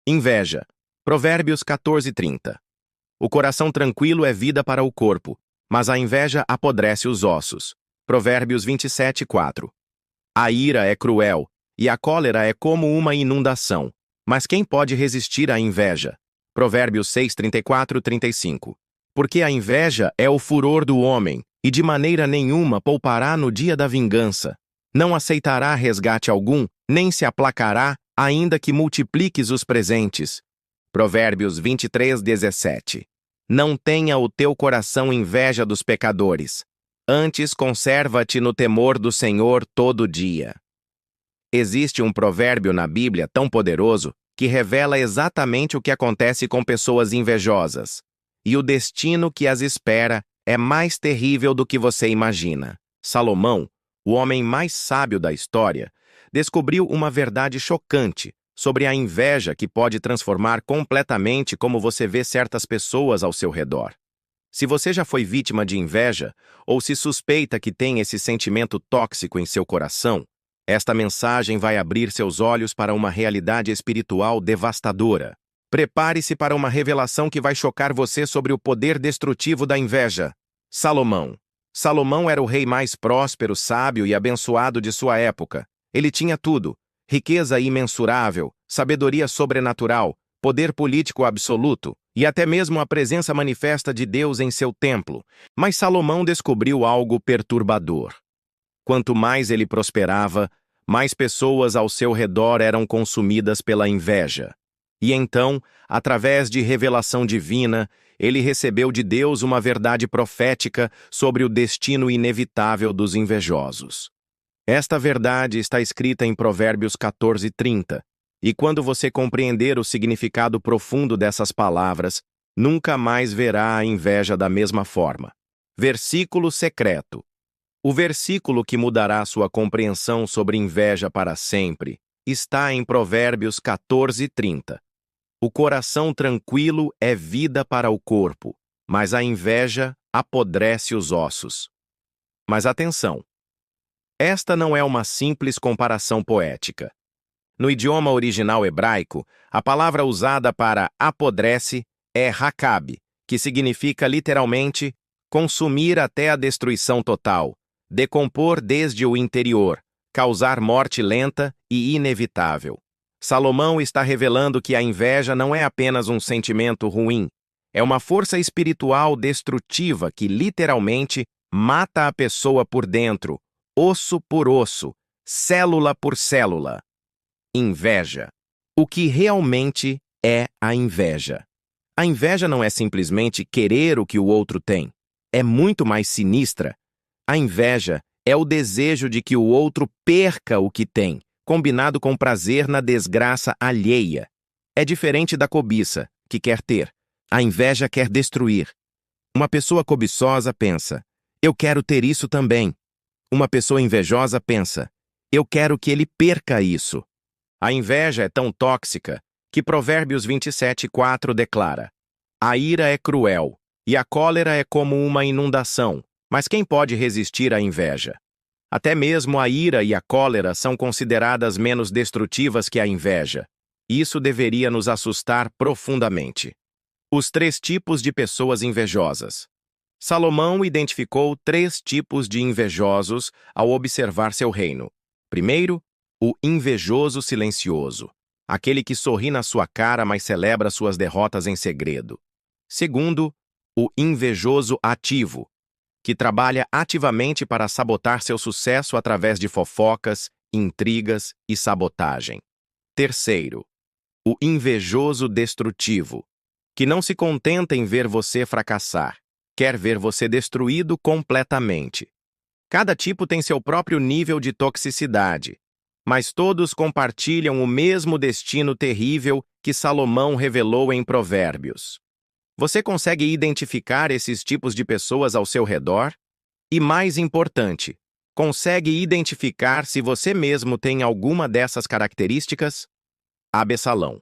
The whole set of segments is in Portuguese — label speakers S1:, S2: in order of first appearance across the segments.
S1: Inveja. Provérbios 14:30. O coração tranquilo é vida para o corpo, mas a inveja apodrece os ossos. Provérbios 27:4. A ira é cruel, e a cólera é como uma inundação. Mas quem pode resistir à inveja? Provérbios 6:34-35. Porque a inveja é o furor do homem, e de maneira nenhuma poupará no dia da vingança. Não aceitará resgate algum, nem se aplacará, ainda que multipliques os presentes. Provérbios 23:17. Não tenha o teu coração inveja dos pecadores. Antes conserva-te no temor do Senhor todo dia. Existe um provérbio na Bíblia tão poderoso que revela exatamente o que acontece com pessoas invejosas. E o destino que as espera é mais terrível do que você imagina. Salomão, o homem mais sábio da história, descobriu uma verdade chocante sobre a inveja que pode transformar completamente como você vê certas pessoas ao seu redor. Se você já foi vítima de inveja, ou se suspeita que tem esse sentimento tóxico em seu coração, esta mensagem vai abrir seus olhos para uma realidade espiritual devastadora. Prepare-se para uma revelação que vai chocar você sobre o poder destrutivo da inveja. Salomão. Salomão era o rei mais próspero, sábio e abençoado de sua época. Ele tinha tudo: riqueza imensurável, sabedoria sobrenatural, poder político absoluto e até mesmo a presença manifesta de Deus em seu templo. Mas Salomão descobriu algo perturbador. Quanto mais ele prosperava, mais pessoas ao seu redor eram consumidas pela inveja. E então, através de revelação divina, ele recebeu de Deus uma verdade profética sobre o destino inevitável dos invejosos. Esta verdade está escrita em Provérbios 14:30, e quando você compreender o significado profundo dessas palavras, nunca mais verá a inveja da mesma forma. Versículo secreto. O versículo que mudará sua compreensão sobre inveja para sempre está em Provérbios 14:30. O coração tranquilo é vida para o corpo, mas a inveja apodrece os ossos. Mas atenção! Esta não é uma simples comparação poética. No idioma original hebraico, a palavra usada para apodrece é hakab, que significa literalmente consumir até a destruição total, decompor desde o interior, causar morte lenta e inevitável. Salomão está revelando que a inveja não é apenas um sentimento ruim, é uma força espiritual destrutiva que literalmente mata a pessoa por dentro, osso por osso, célula por célula. Inveja. O que realmente é a inveja? A inveja não é simplesmente querer o que o outro tem. É muito mais sinistra. A inveja é o desejo de que o outro perca o que tem, combinado com prazer na desgraça alheia. É diferente da cobiça, que quer ter. A inveja quer destruir. Uma pessoa cobiçosa pensa: eu quero ter isso também. Uma pessoa invejosa pensa: eu quero que ele perca isso. A inveja é tão tóxica que Provérbios 27:4 declara: a ira é cruel, e a cólera é como uma inundação, mas quem pode resistir à inveja? Até mesmo a ira e a cólera são consideradas menos destrutivas que a inveja. Isso deveria nos assustar profundamente. Os 3 tipos de pessoas invejosas. Salomão identificou 3 tipos de invejosos ao observar seu reino. Primeiro, o invejoso silencioso, aquele que sorri na sua cara, mas celebra suas derrotas em segredo. Segundo, o invejoso ativo, que trabalha ativamente para sabotar seu sucesso através de fofocas, intrigas e sabotagem. Terceiro, o invejoso destrutivo, que não se contenta em ver você fracassar, quer ver você destruído completamente. Cada tipo tem seu próprio nível de toxicidade, mas todos compartilham o mesmo destino terrível que Salomão revelou em Provérbios. Você consegue identificar esses tipos de pessoas ao seu redor? E mais importante, consegue identificar se você mesmo tem alguma dessas características? Absalão.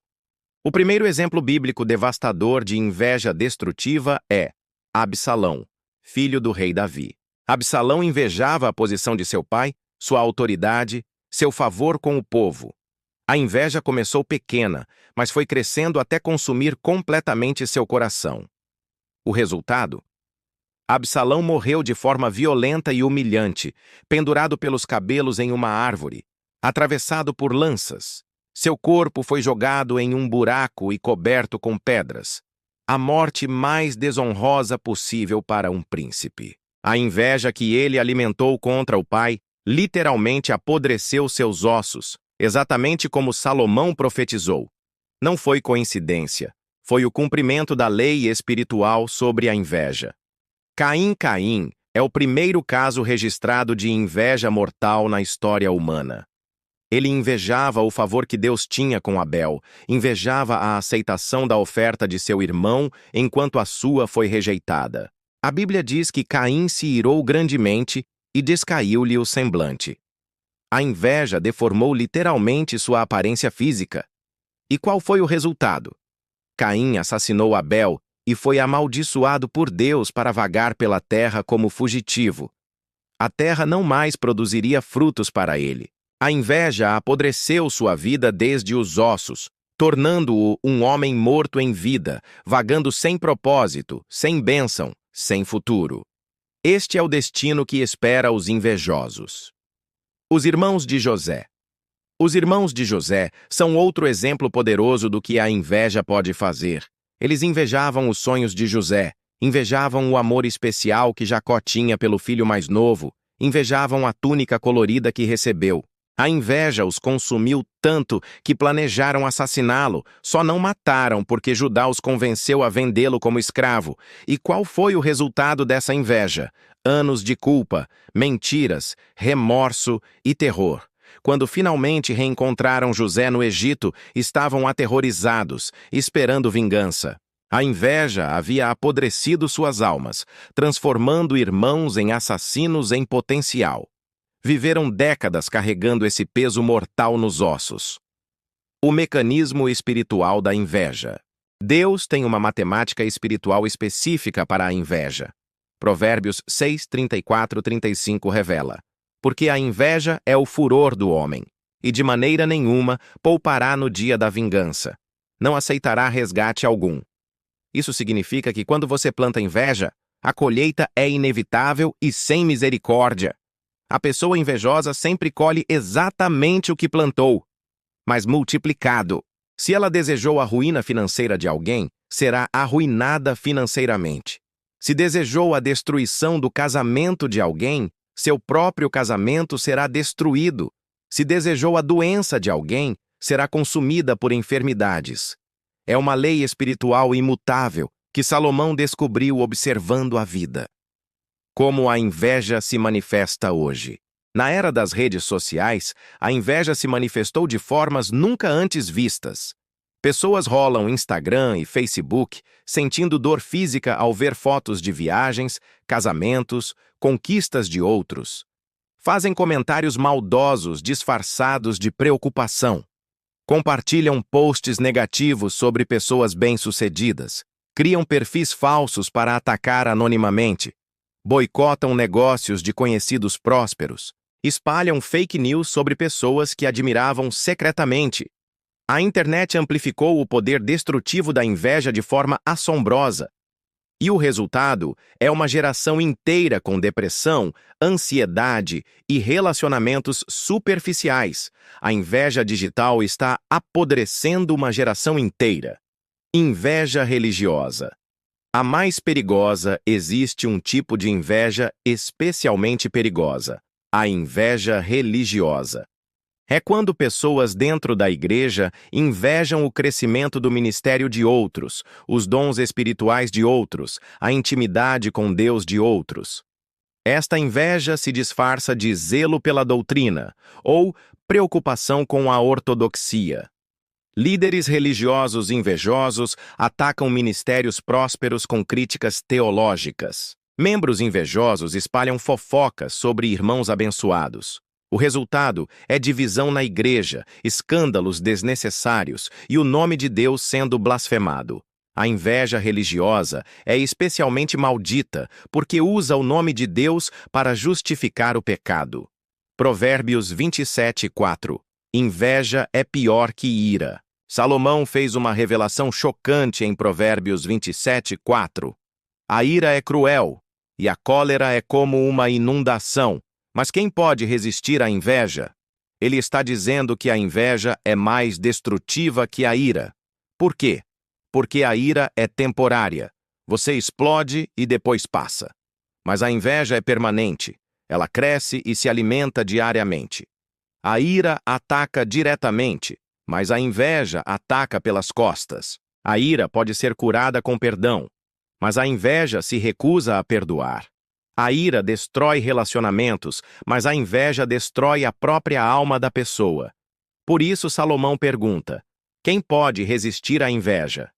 S1: O primeiro exemplo bíblico devastador de inveja destrutiva é Absalão, filho do rei Davi. Absalão invejava a posição de seu pai, sua autoridade, seu favor com o povo. A inveja começou pequena, mas foi crescendo até consumir completamente seu coração. O resultado? Absalão morreu de forma violenta e humilhante, pendurado pelos cabelos em uma árvore, atravessado por lanças. Seu corpo foi jogado em um buraco e coberto com pedras. A morte mais desonrosa possível para um príncipe. A inveja que ele alimentou contra o pai literalmente apodreceu seus ossos, exatamente como Salomão profetizou. Não foi coincidência, foi o cumprimento da lei espiritual sobre a inveja. Caim é o primeiro caso registrado de inveja mortal na história humana. Ele invejava o favor que Deus tinha com Abel, invejava a aceitação da oferta de seu irmão enquanto a sua foi rejeitada. A Bíblia diz que Caim se irou grandemente e descaiu-lhe o semblante. A inveja deformou literalmente sua aparência física. E qual foi o resultado? Caim assassinou Abel e foi amaldiçoado por Deus para vagar pela terra como fugitivo. A terra não mais produziria frutos para ele. A inveja apodreceu sua vida desde os ossos, tornando-o um homem morto em vida, vagando sem propósito, sem bênção, sem futuro. Este é o destino que espera os invejosos. Os irmãos de José. Os irmãos de José são outro exemplo poderoso do que a inveja pode fazer. Eles invejavam os sonhos de José, invejavam o amor especial que Jacó tinha pelo filho mais novo, invejavam a túnica colorida que recebeu. A inveja os consumiu tanto que planejaram assassiná-lo, só não mataram porque Judá os convenceu a vendê-lo como escravo. E qual foi o resultado dessa inveja? Anos de culpa, mentiras, remorso e terror. Quando finalmente reencontraram José no Egito, estavam aterrorizados, esperando vingança. A inveja havia apodrecido suas almas, transformando irmãos em assassinos em potencial. Viveram décadas carregando esse peso mortal nos ossos. O mecanismo espiritual da inveja. Deus tem uma matemática espiritual específica para a inveja. Provérbios 6, 34, 35 revela: porque a inveja é o furor do homem, e de maneira nenhuma poupará no dia da vingança. Não aceitará resgate algum. Isso significa que quando você planta inveja, a colheita é inevitável e sem misericórdia. A pessoa invejosa sempre colhe exatamente o que plantou, mas multiplicado. Se ela desejou a ruína financeira de alguém, será arruinada financeiramente. Se desejou a destruição do casamento de alguém, seu próprio casamento será destruído. Se desejou a doença de alguém, será consumida por enfermidades. É uma lei espiritual imutável que Salomão descobriu observando a vida. Como a inveja se manifesta hoje. Na era das redes sociais, a inveja se manifestou de formas nunca antes vistas. Pessoas rolam Instagram e Facebook, sentindo dor física ao ver fotos de viagens, casamentos, conquistas de outros. Fazem comentários maldosos disfarçados de preocupação. Compartilham posts negativos sobre pessoas bem-sucedidas. Criam perfis falsos para atacar anonimamente. Boicotam negócios de conhecidos prósperos. Espalham fake news sobre pessoas que admiravam secretamente. A internet amplificou o poder destrutivo da inveja de forma assombrosa. E o resultado é uma geração inteira com depressão, ansiedade e relacionamentos superficiais. A inveja digital está apodrecendo uma geração inteira. Inveja religiosa. A mais perigosa, existe um tipo de inveja especialmente perigosa: a inveja religiosa. É quando pessoas dentro da igreja invejam o crescimento do ministério de outros, os dons espirituais de outros, a intimidade com Deus de outros. Esta inveja se disfarça de zelo pela doutrina ou preocupação com a ortodoxia. Líderes religiosos invejosos atacam ministérios prósperos com críticas teológicas. Membros invejosos espalham fofocas sobre irmãos abençoados. O resultado é divisão na igreja, escândalos desnecessários e o nome de Deus sendo blasfemado. A inveja religiosa é especialmente maldita porque usa o nome de Deus para justificar o pecado. Provérbios 27, 4. Inveja é pior que ira. Salomão fez uma revelação chocante em Provérbios 27:4. A ira é cruel, e a cólera é como uma inundação. Mas quem pode resistir à inveja? Ele está dizendo que a inveja é mais destrutiva que a ira. Por quê? Porque a ira é temporária. Você explode e depois passa. Mas a inveja é permanente. Ela cresce e se alimenta diariamente. A ira ataca diretamente, mas a inveja ataca pelas costas. A ira pode ser curada com perdão, mas a inveja se recusa a perdoar. A ira destrói relacionamentos, mas a inveja destrói a própria alma da pessoa. Por isso, Salomão pergunta: quem pode resistir à inveja?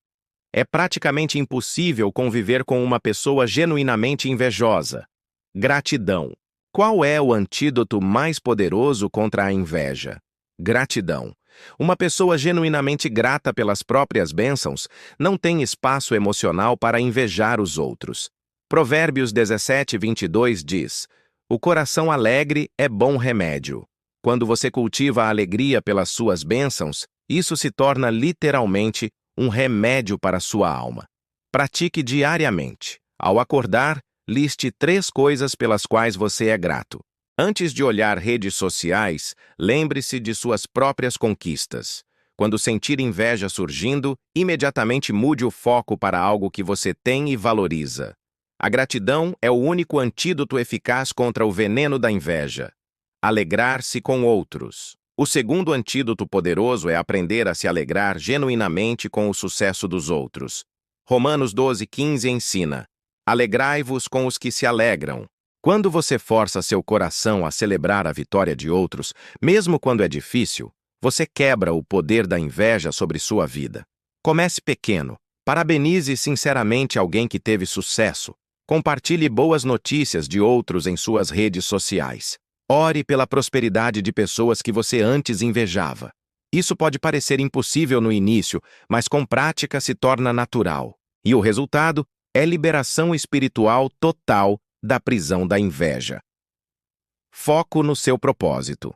S1: É praticamente impossível conviver com uma pessoa genuinamente invejosa. Gratidão. Qual é o antídoto mais poderoso contra a inveja? Gratidão. Uma pessoa genuinamente grata pelas próprias bênçãos não tem espaço emocional para invejar os outros. Provérbios 17:22 diz: o coração alegre é bom remédio. Quando você cultiva a alegria pelas suas bênçãos, isso se torna literalmente um remédio para a sua alma. Pratique diariamente. Ao acordar, liste 3 coisas pelas quais você é grato. Antes de olhar redes sociais, lembre-se de suas próprias conquistas. Quando sentir inveja surgindo, imediatamente mude o foco para algo que você tem e valoriza. A gratidão é o único antídoto eficaz contra o veneno da inveja. Alegrar-se com outros. O segundo antídoto poderoso é aprender a se alegrar genuinamente com o sucesso dos outros. Romanos 12:15 ensina: alegrai-vos com os que se alegram. Quando você força seu coração a celebrar a vitória de outros, mesmo quando é difícil, você quebra o poder da inveja sobre sua vida. Comece pequeno. Parabenize sinceramente alguém que teve sucesso. Compartilhe boas notícias de outros em suas redes sociais. Ore pela prosperidade de pessoas que você antes invejava. Isso pode parecer impossível no início, mas com prática se torna natural. E o resultado é liberação espiritual total da prisão da inveja. Foco no seu propósito.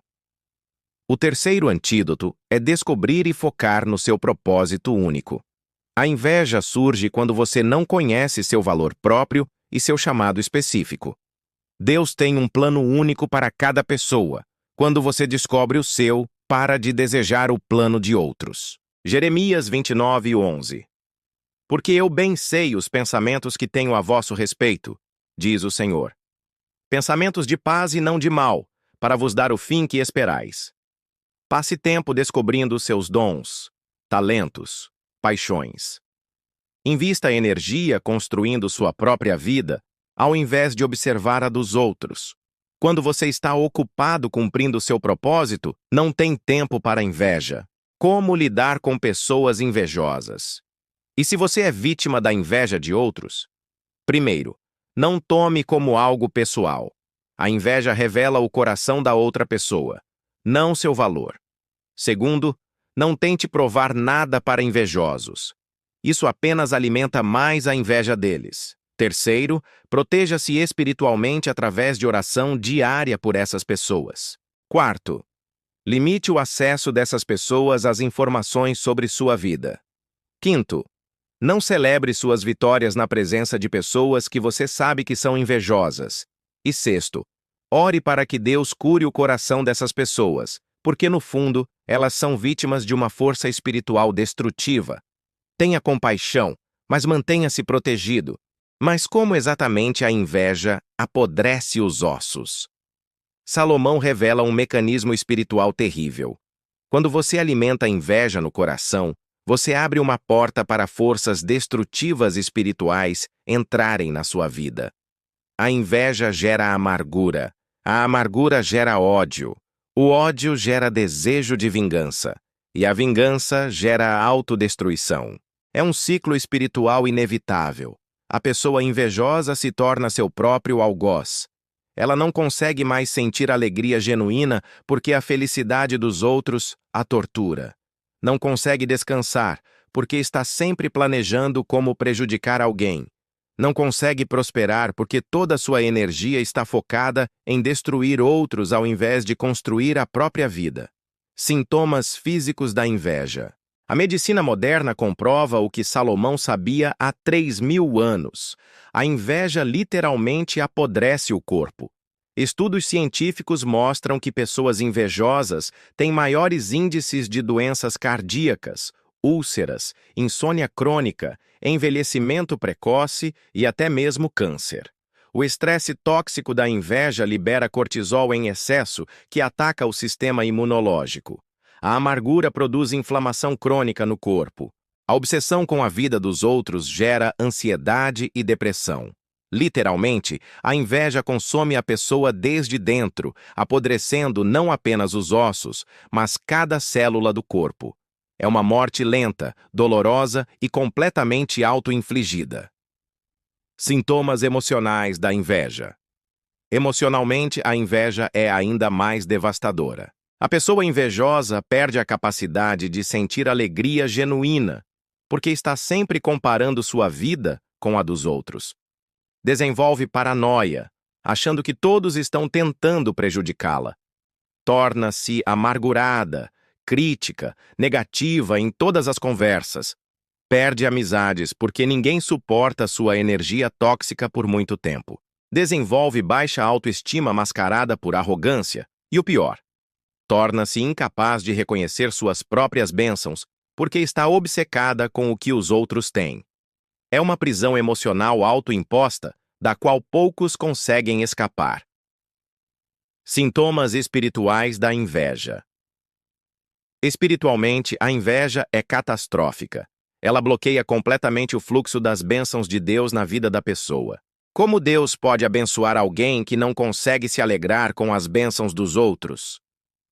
S1: O terceiro antídoto é descobrir e focar no seu propósito único. A inveja surge quando você não conhece seu valor próprio e seu chamado específico. Deus tem um plano único para cada pessoa. Quando você descobre o seu, para de desejar o plano de outros. Jeremias 29:11. Porque eu bem sei os pensamentos que tenho a vosso respeito, diz o Senhor. Pensamentos de paz e não de mal, para vos dar o fim que esperais. Passe tempo descobrindo seus dons, talentos, paixões. Invista energia construindo sua própria vida, ao invés de observar a dos outros. Quando você está ocupado cumprindo seu propósito, não tem tempo para inveja. Como lidar com pessoas invejosas? E se você é vítima da inveja de outros? Primeiro, não tome como algo pessoal. A inveja revela o coração da outra pessoa, não seu valor. Segundo, não tente provar nada para invejosos. Isso apenas alimenta mais a inveja deles. Terceiro, proteja-se espiritualmente através de oração diária por essas pessoas. Quarto, limite o acesso dessas pessoas às informações sobre sua vida. Quinto, não celebre suas vitórias na presença de pessoas que você sabe que são invejosas. E sexto, ore para que Deus cure o coração dessas pessoas, porque no fundo, elas são vítimas de uma força espiritual destrutiva. Tenha compaixão, mas mantenha-se protegido. Mas como exatamente a inveja apodrece os ossos? Salomão revela um mecanismo espiritual terrível. Quando você alimenta a inveja no coração, você abre uma porta para forças destrutivas espirituais entrarem na sua vida. A inveja gera amargura. A amargura gera ódio. O ódio gera desejo de vingança. E a vingança gera autodestruição. É um ciclo espiritual inevitável. A pessoa invejosa se torna seu próprio algoz. Ela não consegue mais sentir alegria genuína porque a felicidade dos outros a tortura. Não consegue descansar porque está sempre planejando como prejudicar alguém. Não consegue prosperar porque toda sua energia está focada em destruir outros ao invés de construir a própria vida. Sintomas físicos da inveja. A medicina moderna comprova o que Salomão sabia há 3.000 anos. A inveja literalmente apodrece o corpo. Estudos científicos mostram que pessoas invejosas têm maiores índices de doenças cardíacas, úlceras, insônia crônica, envelhecimento precoce e até mesmo câncer. O estresse tóxico da inveja libera cortisol em excesso, que ataca o sistema imunológico. A amargura produz inflamação crônica no corpo. A obsessão com a vida dos outros gera ansiedade e depressão. Literalmente, a inveja consome a pessoa desde dentro, apodrecendo não apenas os ossos, mas cada célula do corpo. É uma morte lenta, dolorosa e completamente auto-infligida. Sintomas emocionais da inveja. Emocionalmente, a inveja é ainda mais devastadora. A pessoa invejosa perde a capacidade de sentir alegria genuína, porque está sempre comparando sua vida com a dos outros. Desenvolve paranoia, achando que todos estão tentando prejudicá-la. Torna-se amargurada, crítica, negativa em todas as conversas. Perde amizades porque ninguém suporta sua energia tóxica por muito tempo. Desenvolve baixa autoestima mascarada por arrogância. E o pior, torna-se incapaz de reconhecer suas próprias bênçãos porque está obcecada com o que os outros têm. É uma prisão emocional autoimposta, da qual poucos conseguem escapar. Sintomas espirituais da inveja. Espiritualmente, a inveja é catastrófica. Ela bloqueia completamente o fluxo das bênçãos de Deus na vida da pessoa. Como Deus pode abençoar alguém que não consegue se alegrar com as bênçãos dos outros?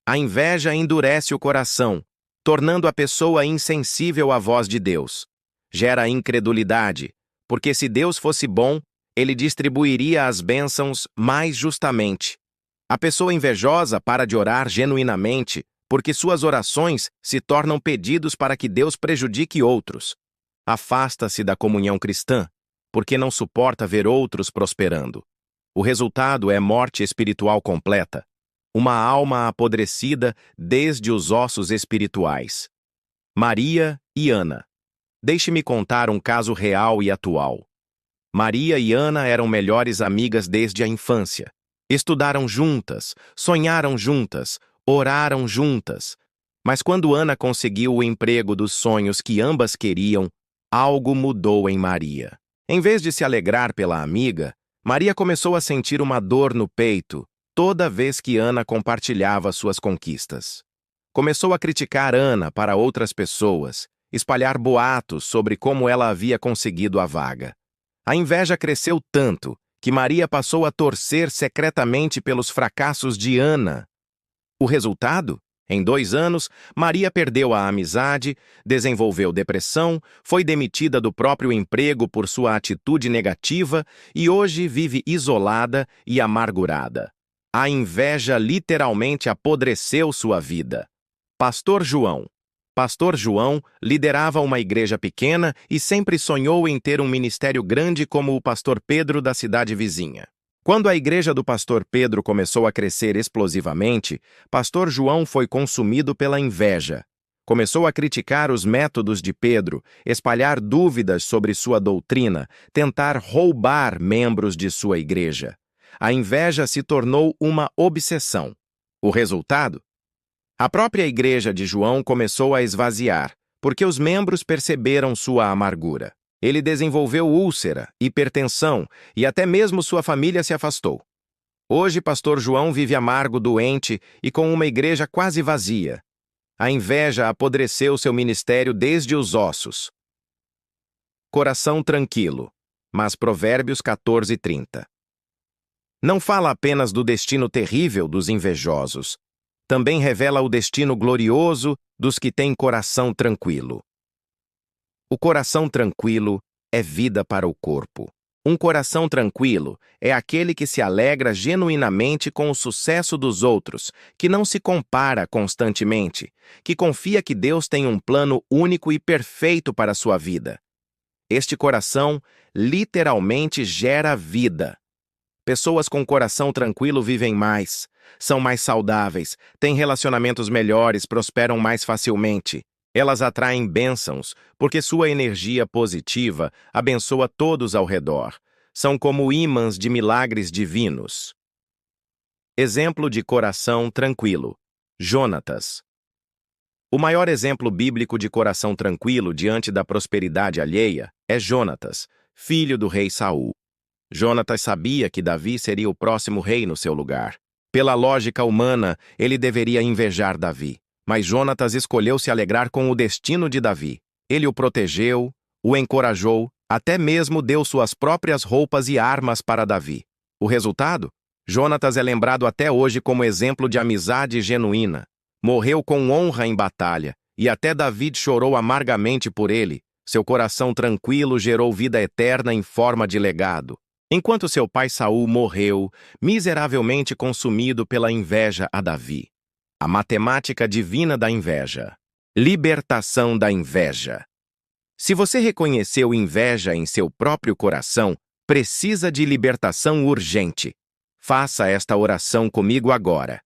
S1: A inveja endurece o coração, tornando a pessoa insensível à voz de Deus. Gera incredulidade, porque se Deus fosse bom, ele distribuiria as bênçãos mais justamente. A pessoa invejosa para de orar genuinamente, porque suas orações se tornam pedidos para que Deus prejudique outros. Afasta-se da comunhão cristã, porque não suporta ver outros prosperando. O resultado é morte espiritual completa, uma alma apodrecida desde os ossos espirituais. Maria e Ana. Deixe-me contar um caso real e atual. Maria e Ana eram melhores amigas desde a infância. Estudaram juntas, sonharam juntas, oraram juntas. Mas quando Ana conseguiu o emprego dos sonhos que ambas queriam, algo mudou em Maria. Em vez de se alegrar pela amiga, Maria começou a sentir uma dor no peito toda vez que Ana compartilhava suas conquistas. Começou a criticar Ana para outras pessoas, espalhar boatos sobre como ela havia conseguido a vaga. A inveja cresceu tanto que Maria passou a torcer secretamente pelos fracassos de Ana. O resultado? Em 2 anos, Maria perdeu a amizade, desenvolveu depressão, foi demitida do próprio emprego por sua atitude negativa e hoje vive isolada e amargurada. A inveja literalmente apodreceu sua vida. Pastor João. Pastor João liderava uma igreja pequena e sempre sonhou em ter um ministério grande como o pastor Pedro da cidade vizinha. Quando a igreja do pastor Pedro começou a crescer explosivamente, pastor João foi consumido pela inveja. Começou a criticar os métodos de Pedro, espalhar dúvidas sobre sua doutrina, tentar roubar membros de sua igreja. A inveja se tornou uma obsessão. O resultado? A própria igreja de João começou a esvaziar, porque os membros perceberam sua amargura. Ele desenvolveu úlcera, hipertensão e até mesmo sua família se afastou. Hoje, pastor João vive amargo, doente e com uma igreja quase vazia. A inveja apodreceu seu ministério desde os ossos. Coração tranquilo. Mas Provérbios 14:30. Não fala apenas do destino terrível dos invejosos. Também revela o destino glorioso dos que têm coração tranquilo. O coração tranquilo é vida para o corpo. Um coração tranquilo é aquele que se alegra genuinamente com o sucesso dos outros, que não se compara constantemente, que confia que Deus tem um plano único e perfeito para a sua vida. Este coração literalmente gera vida. Pessoas com coração tranquilo vivem mais, são mais saudáveis, têm relacionamentos melhores, prosperam mais facilmente. Elas atraem bênçãos, porque sua energia positiva abençoa todos ao redor. São como ímãs de milagres divinos. Exemplo de coração tranquilo. Jonatas. O maior exemplo bíblico de coração tranquilo diante da prosperidade alheia é Jonatas, filho do rei Saul. Jonatas sabia que Davi seria o próximo rei no seu lugar. Pela lógica humana, ele deveria invejar Davi. Mas Jonatas escolheu se alegrar com o destino de Davi. Ele o protegeu, o encorajou, até mesmo deu suas próprias roupas e armas para Davi. O resultado? Jonatas é lembrado até hoje como exemplo de amizade genuína. Morreu com honra em batalha, e até Davi chorou amargamente por ele. Seu coração tranquilo gerou vida eterna em forma de legado. Enquanto seu pai Saul morreu, miseravelmente consumido pela inveja a Davi. A matemática divina da inveja. Libertação da inveja. Se você reconheceu inveja em seu próprio coração, precisa de libertação urgente. Faça esta oração comigo agora.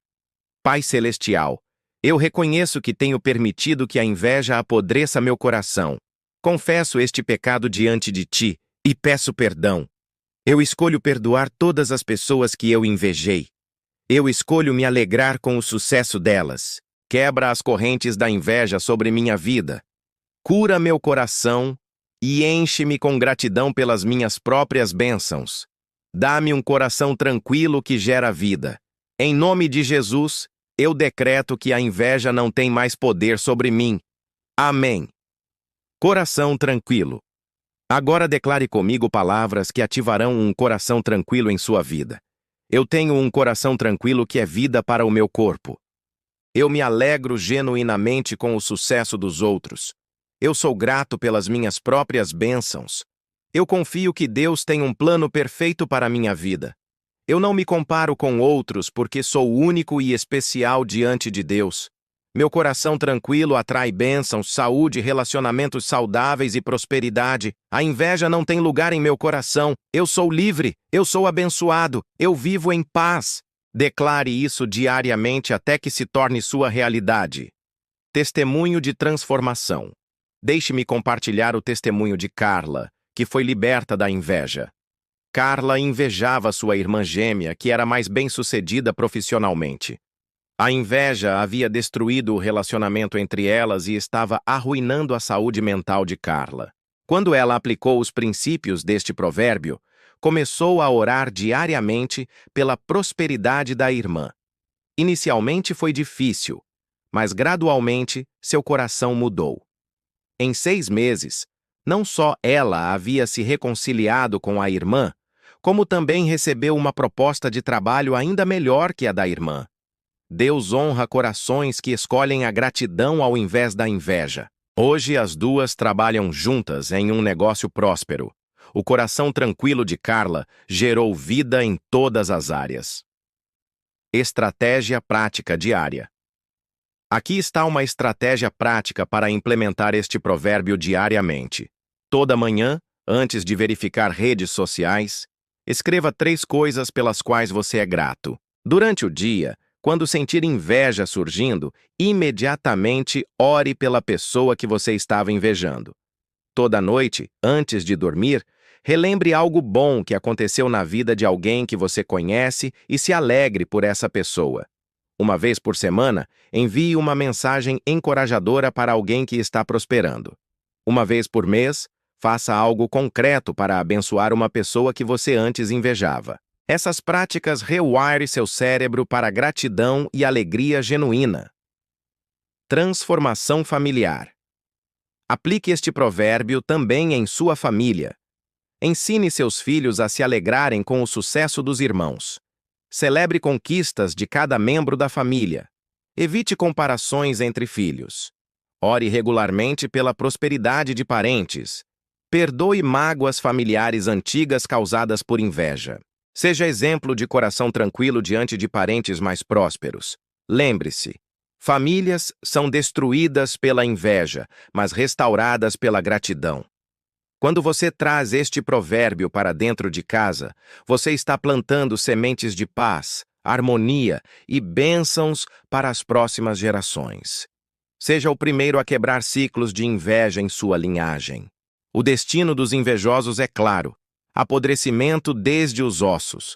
S1: Pai Celestial, eu reconheço que tenho permitido que a inveja apodreça meu coração. Confesso este pecado diante de ti e peço perdão. Eu escolho perdoar todas as pessoas que eu invejei. Eu escolho me alegrar com o sucesso delas. Quebra as correntes da inveja sobre minha vida. Cura meu coração e enche-me com gratidão pelas minhas próprias bênçãos. Dá-me um coração tranquilo que gera vida. Em nome de Jesus, eu decreto que a inveja não tem mais poder sobre mim. Amém. Coração tranquilo. Agora declare comigo palavras que ativarão um coração tranquilo em sua vida. Eu tenho um coração tranquilo que é vida para o meu corpo. Eu me alegro genuinamente com o sucesso dos outros. Eu sou grato pelas minhas próprias bênçãos. Eu confio que Deus tem um plano perfeito para a minha vida. Eu não me comparo com outros porque sou único e especial diante de Deus. Meu coração tranquilo atrai bênçãos, saúde, relacionamentos saudáveis e prosperidade. A inveja não tem lugar em meu coração. Eu sou livre, eu sou abençoado, eu vivo em paz. Declare isso diariamente até que se torne sua realidade. Testemunho de transformação. Deixe-me compartilhar o testemunho de Carla, que foi liberta da inveja. Carla invejava sua irmã gêmea, que era mais bem-sucedida profissionalmente. A inveja havia destruído o relacionamento entre elas e estava arruinando a saúde mental de Carla. Quando ela aplicou os princípios deste provérbio, começou a orar diariamente pela prosperidade da irmã. Inicialmente foi difícil, mas gradualmente seu coração mudou. Em 6 meses, não só ela havia se reconciliado com a irmã, como também recebeu uma proposta de trabalho ainda melhor que a da irmã. Deus honra corações que escolhem a gratidão ao invés da inveja. Hoje as duas trabalham juntas em um negócio próspero. O coração tranquilo de Carla gerou vida em todas as áreas. Estratégia prática diária. Aqui está uma estratégia prática para implementar este provérbio diariamente. Toda manhã, antes de verificar redes sociais, escreva 3 coisas pelas quais você é grato. Durante o dia, quando sentir inveja surgindo, imediatamente ore pela pessoa que você estava invejando. Toda noite, antes de dormir, relembre algo bom que aconteceu na vida de alguém que você conhece e se alegre por essa pessoa. Uma vez por semana, envie uma mensagem encorajadora para alguém que está prosperando. Uma vez por mês, faça algo concreto para abençoar uma pessoa que você antes invejava. Essas práticas rewire seu cérebro para gratidão e alegria genuína. Transformação familiar. Aplique este provérbio também em sua família. Ensine seus filhos a se alegrarem com o sucesso dos irmãos. Celebre conquistas de cada membro da família. Evite comparações entre filhos. Ore regularmente pela prosperidade de parentes. Perdoe mágoas familiares antigas causadas por inveja. Seja exemplo de coração tranquilo diante de parentes mais prósperos. Lembre-se, famílias são destruídas pela inveja, mas restauradas pela gratidão. Quando você traz este provérbio para dentro de casa, você está plantando sementes de paz, harmonia e bênçãos para as próximas gerações. Seja o primeiro a quebrar ciclos de inveja em sua linhagem. O destino dos invejosos é claro: apodrecimento desde os ossos.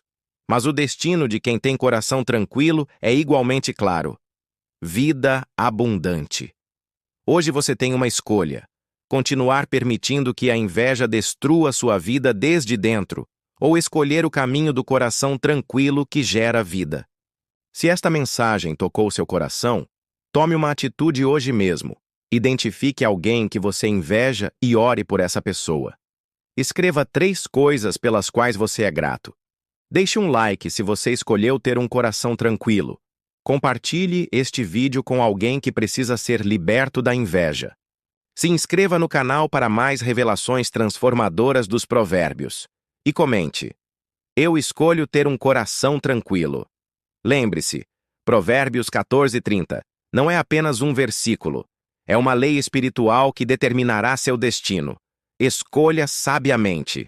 S1: Mas o destino de quem tem coração tranquilo é igualmente claro: vida abundante. Hoje você tem uma escolha: continuar permitindo que a inveja destrua sua vida desde dentro, ou escolher o caminho do coração tranquilo que gera vida. Se esta mensagem tocou seu coração, tome uma atitude hoje mesmo. Identifique alguém que você inveja e ore por essa pessoa. Escreva 3 coisas pelas quais você é grato. Deixe um like se você escolheu ter um coração tranquilo. Compartilhe este vídeo com alguém que precisa ser liberto da inveja. Se inscreva no canal para mais revelações transformadoras dos provérbios. E comente: eu escolho ter um coração tranquilo. Lembre-se, Provérbios 14:30 não é apenas um versículo. É uma lei espiritual que determinará seu destino. Escolha sabiamente.